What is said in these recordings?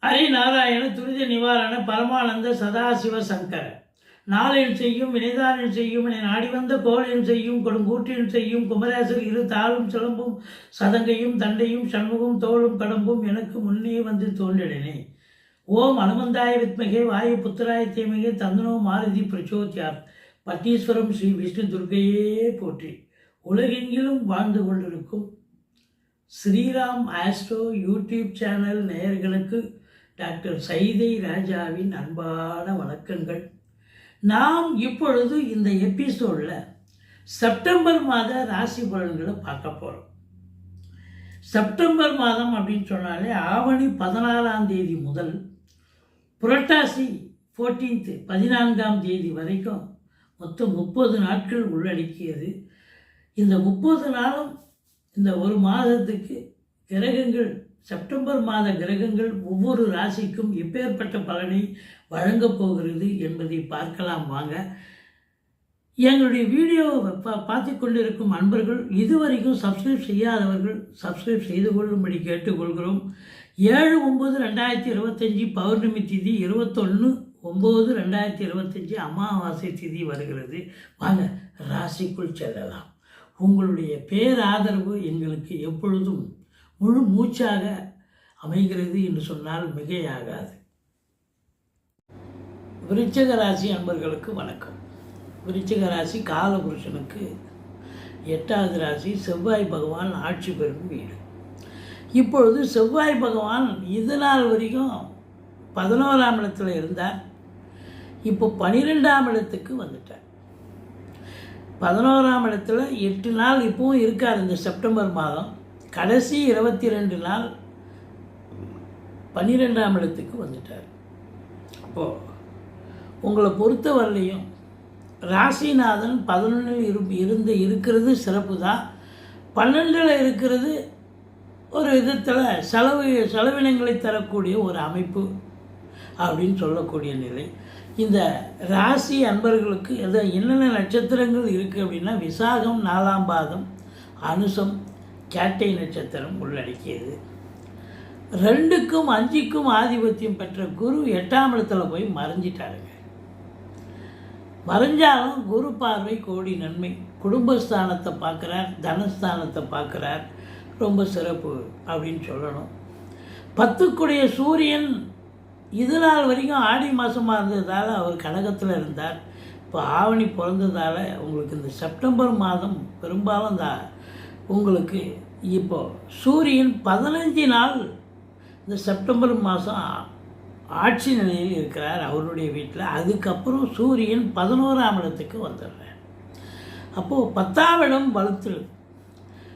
ஹரிநாராயண துரித நிவாரண பரமானந்த சதாசிவ சங்கர நாளில் செய்யும் வினைதானில் செய்யும் என நாடி வந்த கோளில் செய்யும் கொடுங்கூற்றில் செய்யும் குமரேசர் இரு தாளும் சிலம்பும் சதங்கையும் தண்டையும் சண்முகம் தோளும் கடம்பும் எனக்கு முன்னே வந்து தோன்றினே. ஓம் அனுமந்தாய வித்மகே வாயு புத்திராய தீமகே தந்தனோ மாருதி பிரச்சோத்யார். பட்டீஸ்வரம் ஸ்ரீ விஷ்ணு துர்க்கையே போற்றி. உலகெங்கிலும் வாழ்ந்து கொண்டிருக்கும் ஸ்ரீராம் ஆஸ்ட்ரோ யூடியூப் சேனல் நேயர்களுக்கு டாக்டர் சைதை ராஜாவின் அன்பான வணக்கங்கள். நாம் இப்பொழுது இந்த எபிசோடில் செப்டம்பர் மாத ராசி பலன்களை பார்க்க போகிறோம். செப்டம்பர் மாதம் அப்படின்னு சொன்னாலே ஆவணி 14ஆம் தேதி முதல் புரட்டாசி 14ஆம் தேதி வரைக்கும் மொத்தம் 30 நாட்கள் உள்ளடக்கியது. இந்த 30 நாளும் இந்த ஒரு மாதத்துக்கு கிரகங்கள், செப்டம்பர் மாத கிரகங்கள் ஒவ்வொரு ராசிக்கும் எப்பேற்பட்ட பலனை வழங்கப் போகிறது என்பதை பார்க்கலாம் வாங்க. எங்களுடைய வீடியோவை பார்த்து கொண்டிருக்கும் அன்பர்கள் இதுவரைக்கும் சப்ஸ்கிரைப் செய்யாதவர்கள் சப்ஸ்கிரைப் செய்து கொள்ளும்படி கேட்டுக்கொள்கிறோம். 7/9/2025 பௌர்ணமி திதி, 21/9/2025 அமாவாசை திதி வருகிறது. வாங்க ராசிக்குள் செல்லலாம். உங்களுடைய பேராதரவு எங்களுக்கு எப்பொழுதும் முழு மூச்சாக அமைகிறது என்று சொன்னால் மிகையாகாது. விருச்சிக ராசி அன்பர்களுக்கு வணக்கம். விருச்சிக ராசி காலபுருஷனுக்கு 8வது ராசி. செவ்வாய் பகவான் ஆட்சி பெறும் வீடு. இப்பொழுது செவ்வாய் பகவான் இது நாள் வரைக்கும் 11ஆம் இடத்துல இருந்தார். இப்போ 12ஆம் இடத்துக்கு வந்துட்டார். 11ஆம் இடத்துல 8 நாள் இப்பவும் இருக்கார். இந்த செப்டம்பர் மாதம் கடைசி 22 நாள் 12ஆம் இடத்துக்கு வந்துட்டார். அப்போது உங்களை பொறுத்தவரையிலையும் ராசிநாதன் 11 இருக்கிறது சிறப்பு தான். 12 இருக்கிறது ஒரு விதத்தில் செலவினங்களை தரக்கூடிய ஒரு அமைப்பு அப்படின்னு சொல்லக்கூடிய நிலை. இந்த ராசி அன்பர்களுக்கு என்னென்ன நட்சத்திரங்கள் இருக்குது அப்படின்னா விசாகம் 4ஆம் பாதம், அனுசம், கேட்டை நட்சத்திரம் உள்ளடக்கியது. 2க்கும் 5க்கும் ஆதிபத்தியம் பெற்ற குரு 8ஆம் இடத்துல போய் மறைஞ்சிட்டாருங்க. மறைஞ்சாலும் குரு பார்வை கோடி நன்மை. குடும்பஸ்தானத்தை பார்க்குறார், தனஸ்தானத்தை பார்க்குறார். ரொம்ப சிறப்பு அப்படின்னு சொல்லணும். 10க்குடைய சூரியன் இது நாள் வரைக்கும் ஆடி மாதமாக இருந்ததால் அவர் கடகத்தில் இருந்தார். இப்போ ஆவணி பிறந்ததால் உங்களுக்கு இந்த செப்டம்பர் மாதம் பெரும்பாலும் உங்களுக்கு இப்போது சூரியன் 15 நாள் இந்த செப்டம்பர் மாதம் ஆட்சி நிலையில் இருக்கிறார் அவருடைய வீட்டில். அதுக்கப்புறம் சூரியன் 11ஆம் இடத்துக்கு வந்துடுறார். அப்போது 10ஆம் இடம் வலுத்துருது.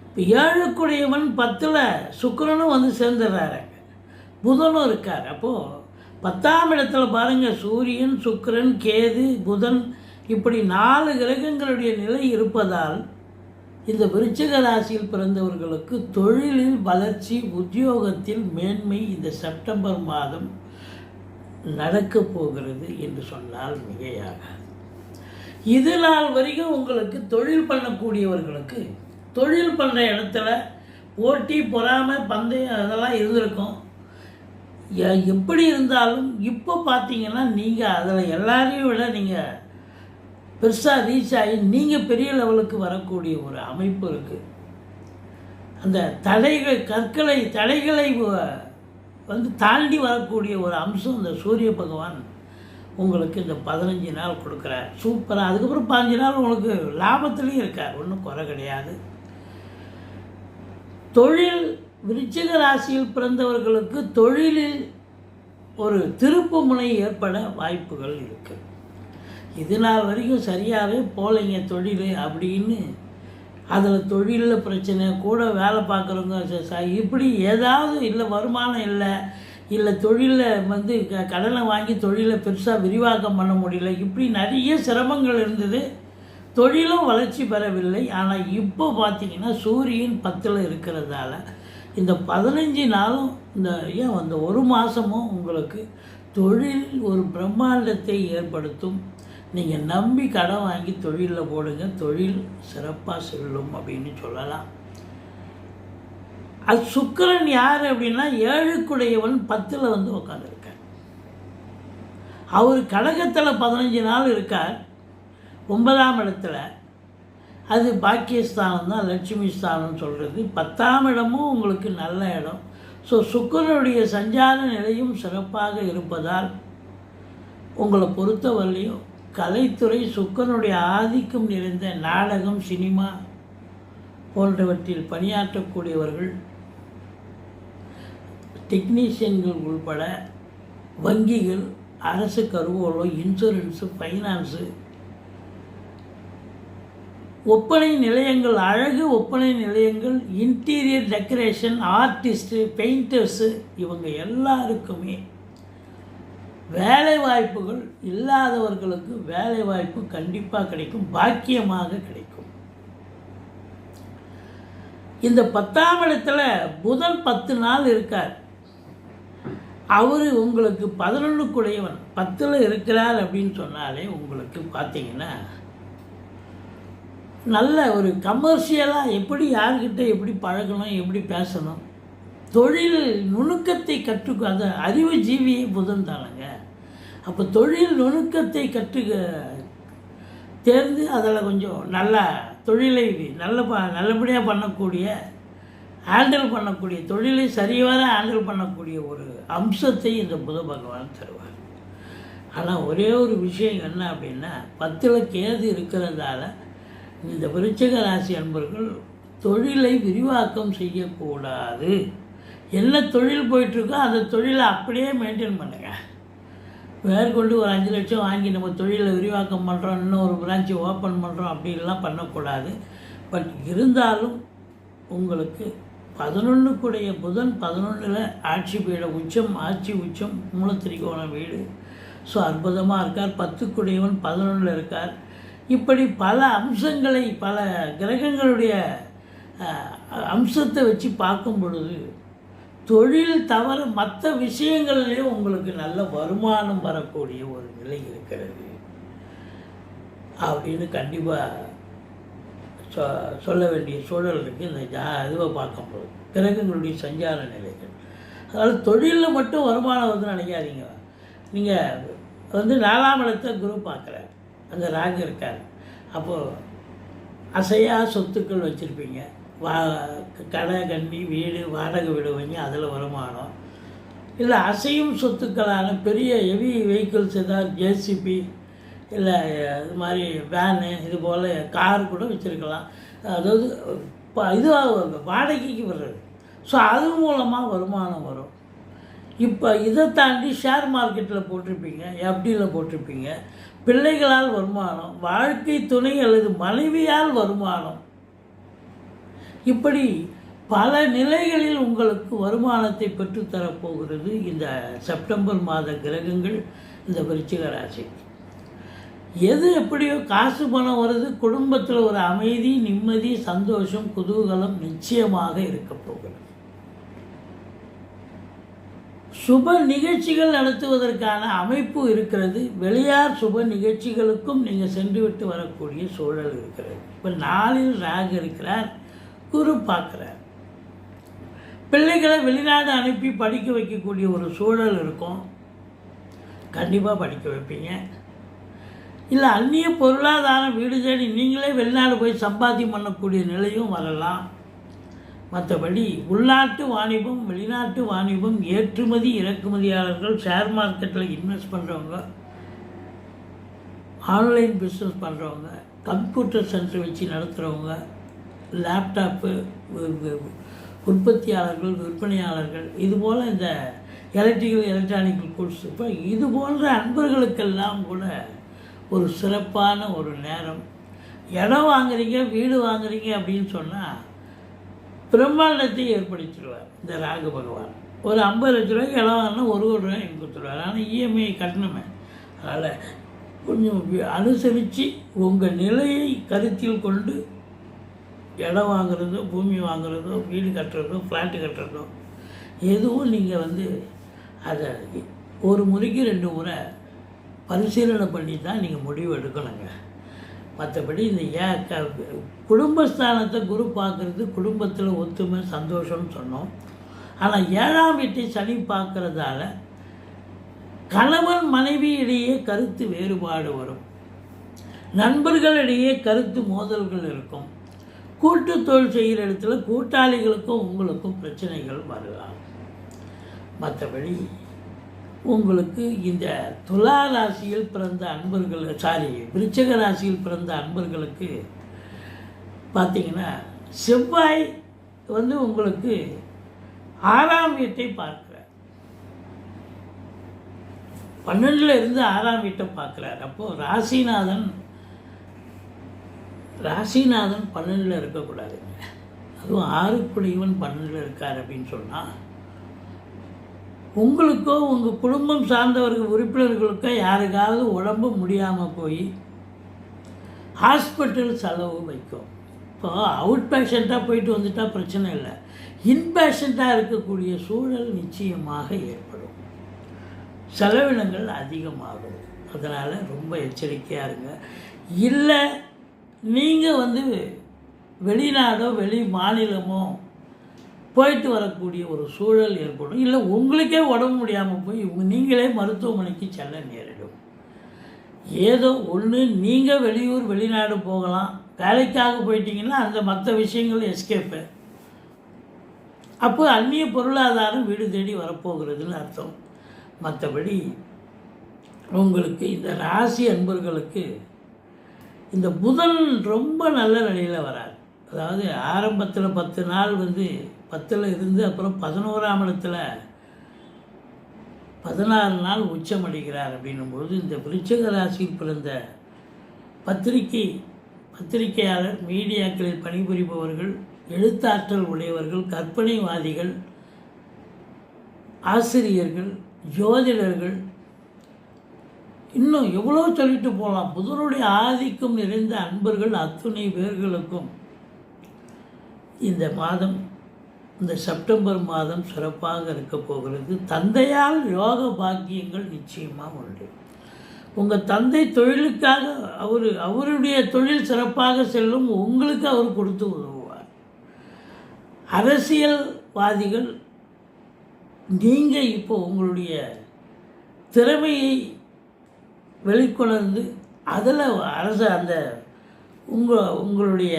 இப்போ 7க்குடையவன் 10ல் சுக்கிரனும் வந்து சேர்ந்துடுறாரு, புதனும் இருக்கார். அப்போது 10ஆம் இடத்துல பாருங்கள், சூரியன், சுக்கிரன், கேது, புதன் இப்படி 4 கிரகங்களுடைய நிலை இருப்பதால் இந்த விருச்சிக ராசியில் பிறந்தவர்களுக்கு தொழிலில் வளர்ச்சி, உத்தியோகத்தில் மேன்மை இந்த செப்டம்பர் மாதம் நடக்கப் போகிறது என்று சொன்னால் மிகையாகாது. இது நாள் வரைக்கும் உங்களுக்கு தொழில் பண்ணக்கூடியவர்களுக்கு தொழில் பண்ணுற இடத்துல போட்டி, பொறாமை, பந்தயம் அதெல்லாம் இருந்திருக்கும். எப்படி இருந்தாலும் இப்போ பார்த்தீங்கன்னா நீங்கள் அதில் எல்லாரையும் விட நீங்கள் பெருசாக ரீச் ஆகி நீங்கள் பெரிய லெவலுக்கு வரக்கூடிய ஒரு அமைப்பு இருக்குது. அந்த தடைகளை வந்து தாண்டி வரக்கூடிய ஒரு அம்சம் இந்த சூரிய பகவான் உங்களுக்கு இந்த 15 நாள் கொடுக்குறார். சூப்பராக. அதுக்கப்புறம் 15 நாள் உங்களுக்கு லாபத்துலேயும் இருக்கார், ஒன்றும் குறை கிடையாது. தொழில், விருச்சிக ராசியில் பிறந்தவர்களுக்கு தொழிலில் ஒரு திருப்பு முனை ஏற்பட வாய்ப்புகள் இருக்குது. இது நாள் வரைக்கும் சரியாகவே போலைங்க தொழில் அப்படின்னு, அதில் தொழிலில் பிரச்சனை, கூட வேலை பார்க்குறவங்க இப்படி ஏதாவது இல்லை, வருமானம் இல்லை தொழிலில் வந்து கடனை வாங்கி தொழிலை பெருசாக விரிவாக்கம் பண்ண முடியல, இப்படி நிறைய சிரமங்கள் இருந்தது. தொழிலும் வளர்ச்சி பெறவில்லை. ஆனால் இப்போ பார்த்திங்கன்னா சூரியன் 10ல் இருக்கிறதால இந்த 15 நாளும் அந்த ஒரு மாதமும் உங்களுக்கு தொழில் ஒரு பிரம்மாண்டத்தை ஏற்படுத்தும். நீங்கள் நம்பி கடன் வாங்கி தொழிலில் போடுங்க, தொழில் சிறப்பாக செல்லும் அப்படின்னு சொல்லலாம். அது சுக்கிரன் யார் அப்படின்னா 7க்குடையவன் 10ல் வந்து உட்காந்துருக்கார். அவர் கடகத்தில் 15 நாள் இருக்கார் 9ஆம் இடத்துல. அது பாக்கியஸ்தானம் தான், லட்சுமி ஸ்தானம்னு சொல்கிறது. 10ஆம் இடமும் உங்களுக்கு நல்ல இடம். ஸோ சுக்கிரனுடைய சஞ்சார நிலையும் சிறப்பாக இருப்பதால் உங்களை பொறுத்தவரையிலையும் கலைத்துறை சுக்கிரனுடைய ஆதிக்கம் நிறைந்த நாடகம், சினிமா போன்றவற்றில் பணியாற்றக்கூடியவர்கள், டெக்னீஷியன்கள் உள்பட வங்கிகள், அரசு கருவூலம், இன்சூரன்ஸு, ஃபைனான்ஸு, ஒப்பனை நிலையங்கள், அழகு ஒப்பனை நிலையங்கள், இன்டீரியர் டெக்கரேஷன், ஆர்டிஸ்ட்டு, பெயிண்டர்ஸு, இவங்க எல்லாருக்குமே வேலை வாய்ப்புகள் இல்லாதவர்களுக்கு வேலை வாய்ப்பு கண்டிப்பாக கிடைக்கும், பாக்கியமாக கிடைக்கும். இந்த 10ஆம் இடத்துல புதன் 10 நாள் இருக்கார். அவர் உங்களுக்கு 11க்குடையவன் 10ல் இருக்கிறார் அப்படின்னு சொன்னாலே உங்களுக்கு பார்த்தீங்கன்னா நல்ல ஒரு கமர்ஷியலாக எப்படி யார்கிட்ட எப்படி பழகணும், எப்படி பேசணும், தொழில் நுணுக்கத்தை அந்த அறிவு ஜீவியை புதன் தானங்க. அப்போ தொழில் நுணுக்கத்தை தேர்ந்து அதில் கொஞ்சம் நல்லா தொழிலை நல்லபடியாக பண்ணக்கூடிய, ஹேண்டில் பண்ணக்கூடிய, தொழிலை சரிவர ஹேண்டில் பண்ணக்கூடிய ஒரு அம்சத்தை இந்த புத பகவான் தருவார். ஆனால் ஒரே ஒரு விஷயம் என்ன அப்படின்னா 10ல் கேது இருக்கிறதால இந்த விருச்சிக ராசி அன்பர்கள் தொழிலை விரிவாக்கம் செய்யக்கூடாது. என்ன தொழில் போயிட்டுருக்கோ அந்த தொழிலை அப்படியே மெயின்டைன் பண்ணுங்கள். மேற்கொண்டு ஒரு 5 லட்சம் வாங்கி நம்ம தொழிலை விரிவாக்கம் பண்ணுறோம், இன்னும் ஒரு பிரான்ச்சு ஓப்பன் பண்ணுறோம் அப்படின்லாம் பண்ணக்கூடாது. பட் இருந்தாலும் உங்களுக்கு 11க்குடைய புதன் 11ல் ஆட்சி பீட உச்சம், ஆட்சி உச்சம், மூலத்திரிகோண வீடு. ஸோ அற்புதமாக இருக்கார். 10க்குடையவன் 11ல் இருக்கார். இப்படி பல அம்சங்களை, பல கிரகங்களுடைய அம்சத்தை வச்சு பார்க்கும் பொழுது தொழில் தவிர மற்ற விஷயங்கள்லேயும் உங்களுக்கு நல்ல வருமானம் வரக்கூடிய ஒரு நிலை இருக்கிறது அப்படின்னு கண்டிப்பாக சொல்ல வேண்டிய சூழல் இருக்குது. இந்த இதுவை பார்க்கும்போது கிரகங்களுடைய சஞ்சார நிலைகள். அதனால் தொழிலில் மட்டும் வருமானம் வந்து நினைக்காதீங்க. நீங்கள் வந்து 4ஆம் இடத்தை குரு பார்க்குறாரு, அந்த ராகு இருக்கார். அப்போது அசையா சொத்துக்கள் வச்சுருப்பீங்க, கடை, கண்டி, வீடு, வாடகை வீடு வாங்கி அதில் வருமானம். இல்லை அசையும் சொத்துக்களான பெரிய ஹெவி வெஹிக்கிள்ஸ் ஏதாவது ஜேசிபி இல்லை இது மாதிரி வேனு, இது போல் கார் கூட வச்சுருக்கலாம். அதாவது இது வாடகைக்கு வர்றது. ஸோ அது மூலமாக வருமானம் வரும். இப்போ இதை தாண்டி ஷேர் மார்க்கெட்டில் போட்டிருப்பீங்க, எஃப்டியில் போட்டிருப்பீங்க. பிள்ளைகளால் வருமானம், வாழ்க்கை துணை அல்லது மனைவியால் வருமானம், இப்படி பல நிலைகளில் உங்களுக்கு வருமானத்தை பெற்றுத்தரப்போகிறது இந்த செப்டம்பர் மாத கிரகங்கள் இந்த விருச்சிக ராசி. எது எப்படியோ காசு பணம் வருது, குடும்பத்தில் ஒரு அமைதி, நிம்மதி, சந்தோஷம், குதூகலம் நிச்சயமாக இருக்க போகிறது. சுப நிகழ்ச்சிகள் நடத்துவதற்கான அமைப்பு இருக்கிறது. வெளியார் சுப நிகழ்ச்சிகளுக்கும் நீங்கள் சென்று விட்டு வரக்கூடிய சூழல் இருக்கிறது. இப்போ 4ல் ராகு இருக்கிறார், குரு பார்க்குறார். பிள்ளைகளை வெளிநாடு அனுப்பி படிக்க வைக்கக்கூடிய ஒரு சூழல் இருக்கும். கண்டிப்பாக படிக்க வைப்பீங்க. இல்லை அந்நிய பொருளாதாரம் வீடு தேடி நீங்களே வெளிநாடு போய் சம்பாத்தியம் பண்ணக்கூடிய நிலையும் வரலாம். மற்றபடி உள்நாட்டு வாணிபம், வெளிநாட்டு வாணிபம், ஏற்றுமதி இறக்குமதியாளர்கள், ஷேர் மார்க்கெட்டில் இன்வெஸ்ட் பண்ணுறவங்க, ஆன்லைன் பிஸ்னஸ் பண்ணுறவங்க, கம்ப்யூட்டர் சென்டர் வச்சு நடத்துகிறவங்க, லேப்டாப்பு உற்பத்தியாளர்கள், விற்பனையாளர்கள், இதுபோல் இந்த எலக்ட்ரானிக்கல் கூட்ஸ், இப்போ இது போன்ற அன்பர்களுக்கெல்லாம் கூட ஒரு சிறப்பான ஒரு நேரம். இடம் வாங்குறீங்க, வீடு வாங்குறீங்க அப்படின்னு சொன்னால் பிரம்மாண்டத்தை ஏற்படுத்திடுவார் இந்த ராகு பகவான். ஒரு 50 லட்ச ரூபாய்க்கு இடம் வாங்கினா 1 கோடி ரூபாய் எனக்கு கொடுத்துருவார். ஆனால் இஎம்ஐ கட்டணுமே. அதனால் கொஞ்சம் அனுசரித்து உங்கள் நிலையை கருத்தில் கொண்டு இடம் வாங்குறதோ, பூமி வாங்குறதோ, வீடு கட்டுறதோ, ஃப்ளாட்டு கட்டுறதோ எதுவும் நீங்கள் வந்து அதை ஒரு முறைக்கு 2 முறை பரிசீலனை பண்ணி தான் நீங்கள் முடிவு எடுக்கணுங்க. மற்றபடி இந்த குடும்பஸ்தானத்தை குரு பார்க்குறது குடும்பத்தில் ஒத்துமை சந்தோஷம்னு சொன்னோம். ஆனால் 7ஆம் வீட்டை சனி பார்க்குறதால கணவன் மனைவியிடையே கருத்து வேறுபாடு வரும், நண்பர்களிடையே கருத்து மோதல்கள் இருக்கும், கூட்டு தொழில் செய்கிற இடத்துல கூட்டாளிகளுக்கும் உங்களுக்கும் பிரச்சனைகள் வரலாம். மற்றபடி உங்களுக்கு இந்த துலா ராசியில் பிறந்த அன்பர்கள் விருச்சிக ராசியில் பிறந்த அன்பர்களுக்கு பார்த்திங்கன்னா செவ்வாய் உங்களுக்கு 6ஆம் வீட்டை பார்க்குறார். 12ல் இருந்து 6ஆம் வீட்டை பார்க்குறார். அப்போது ராசிநாதன் 12ல் இருக்கக்கூடாதுங்க. அதுவும் 6க்குடையவன் 12ல் இருக்கார் அப்படின்னு சொன்னால் உங்களுக்கோ உங்கள் குடும்பம் சார்ந்தவர்கள் உறுப்பினர்களுக்கோ யாருக்காவது உடம்பு முடியாமல் போய் ஹாஸ்பிட்டல் செலவு வைக்கும். இப்போ அவுட் பேஷண்ட்டாக போயிட்டு வந்துட்டால் பிரச்சனை இல்லை, இன்பேஷண்ட்டாக இருக்கக்கூடிய சூழல் நிச்சயமாக ஏற்படும், செலவினங்கள் அதிகமாகும். அதனால் ரொம்ப எச்சரிக்கையாக இருங்க. இல்லை நீங்கள் வெளிநாடோ வெளி மாநிலமோ போயிட்டு வரக்கூடிய ஒரு சூழல் ஏற்படும், இல்லை உங்களுக்கே உடம்பு முடியாமல் போய் நீங்களே மருத்துவமனைக்கு செல்ல நேரிடும். ஏதோ ஒன்று நீங்கள் வெளியூர் வெளிநாடு போகலாம், வேலைக்காக போயிட்டீங்கன்னா அந்த மற்ற விஷயங்கள் எஸ்கேப்பு. அப்போ அந்நிய பொருளாதாரம் வீடு தேடி வரப்போகிறதுன்னு அர்த்தம். மற்றபடி உங்களுக்கு இந்த ராசி அன்பர்களுக்கு இந்த புதன் ரொம்ப நல்ல நிலையில் வராது. அதாவது ஆரம்பத்தில் 10 நாள் 10ல் இருந்து அப்புறம் 11ஆம் இடத்துல 16 நாள் உச்சம் அடைகிறார். அப்படின்னும்போது இந்த விருச்சிக ராசியில் பிறந்த பத்திரிகையாளர், மீடியாக்களில் பணிபுரிபவர்கள், எழுத்தாற்றல் உடையவர்கள், கற்பனைவாதிகள், ஆசிரியர்கள், ஜோதிடர்கள், இன்னும் எவ்வளோ சொல்லிட்டு போகலாம். புதனுடைய ஆதிக்கம் நிறைந்த அன்பர்கள் அத்துணை பேர்களுக்கும் இந்த மாதம், இந்த செப்டம்பர் மாதம் சிறப்பாக இருக்க போகிறது. தந்தையால் யோக பாக்கியங்கள் நிச்சயமாக உண்டு. உங்கள் தந்தை தொழிலுக்காக அவருடைய தொழில் சிறப்பாக செல்லும், உங்களுக்கு அவர் கொடுத்து உதவுவார். அரசியல்வாதிகள் நீங்கள் இப்போ உங்களுடைய திறமையை வெளிக்கொணர்ந்து அதில் அந்த உங்களுடைய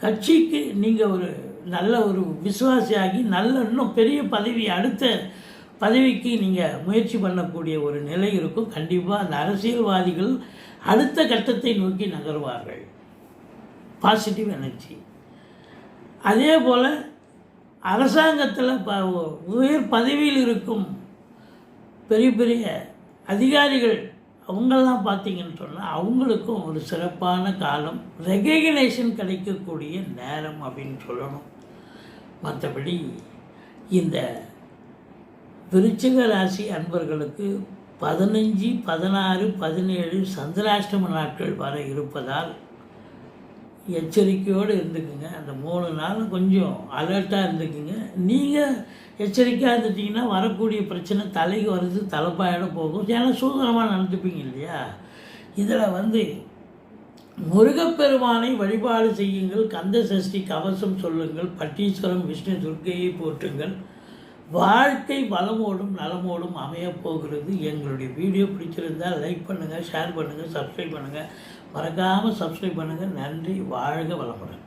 கட்சிக்கு நீங்கள் ஒரு நல்ல ஒரு விசுவாசியாகி இன்னும் பெரிய அடுத்த பதவிக்கு நீங்கள் முயற்சி பண்ணக்கூடிய ஒரு நிலை இருக்கும். கண்டிப்பாக அந்த அரசியல்வாதிகள் அடுத்த கட்டத்தை நோக்கி நகர்வார்கள். Positive energy. அதே போல் அரசாங்கத்தில் உயர் பதவியில் இருக்கும் பெரிய பெரிய அதிகாரிகள் அவங்கெல்லாம் பார்த்தீங்கன்னு சொன்னால் அவங்களுக்கும் ஒரு சிறப்பான காலம், ரெகக்னேஷன் கிடைக்கக்கூடிய நேரம் அப்படின்னு சொல்லணும். மற்றபடி இந்த விருச்சிக ராசி அன்பர்களுக்கு 15, 16, 17 சந்திராஷ்டம நாட்கள் வர இருப்பதால் எச்சரிக்கையோடு இருந்துக்குங்க. அந்த 3 நாள் கொஞ்சம் அலர்ட்டாக இருந்துக்குங்க. நீங்கள் எச்சரிக்கையாக இருந்துட்டிங்கன்னா வரக்கூடிய பிரச்சனை தலைக்கு வருது, தலைப்பாயிட போகும். ஏன்னா சூதனமாக நடந்துப்பீங்க இல்லையா. இதில் முருகப்பெருமானை வழிபாடு செய்யுங்கள், கந்த சஷ்டி கவசம் சொல்லுங்கள், பட்டீஸ்வரம் விஷ்ணு துர்க்கையை போற்றுங்கள். வாழ்க்கை வளமோடும் நலமோடும் அமையப்போகிறது. எங்களுடைய வீடியோ பிடிச்சிருந்தால் லைக் பண்ணுங்கள், ஷேர் பண்ணுங்கள், சப்ஸ்கிரைப் பண்ணுங்கள். மறக்காமல் சப்ஸ்கிரைப் பண்ணுங்கள். நன்றி. வாழ்க வளமுடன்.